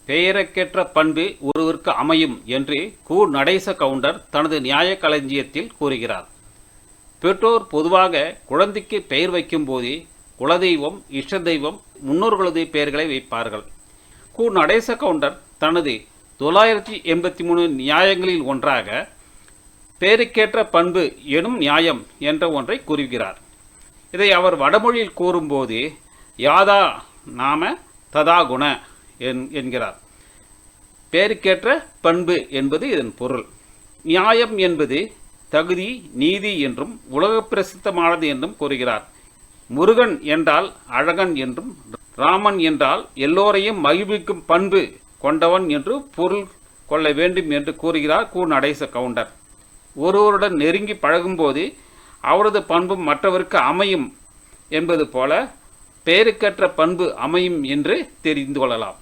பெயருக்கேற்ற பண்பு ஒருவருக்கு அமையும் என்று கு. நடேச கவுண்டர் தனது நியாய களஞ்சியத்தில் கூறுகிறார். பெற்றோர் பொதுவாக குழந்தைக்கு பெயர் வைக்கும் போதே குலதெய்வம், இஷ்ட தெய்வம், முன்னோர்களது பெயர்களை வைப்பார்கள். கு. நடேச கவுண்டர் தனது 983 நியாயங்களில் ஒன்றாக பெயருக்கேற்ற பண்பு எனும் நியாயம் என்ற ஒன்றை கூறுகிறார். இதை அவர் வடமொழியில் கூறும்போது யாதா நாம ததா குண என்கிறார். பெயருக்கேற்ற பண்பு என்பது இதன் பொருள். நியாயம் என்பது தகுதி, நீதி என்றும் உலக பிரசித்தமானது என்றும் கூறுகிறார். முருகன் என்றால் அழகன் என்றும், ராமன் என்றால் எல்லோரையும் மகிழ்விக்கும் பண்பு கொண்டவன் என்று பொருள் கொள்ள வேண்டும் என்று கூறுகிறார் கு. நடேச கவுண்டர். ஒருவருடன் நெருங்கி பழகும்போது அவரது பண்பும் மற்றவருக்கு அமையும் என்பது போல பெயருக்கேற்ற பண்பு அமையும் என்று தெரிந்து கொள்ளலாம்.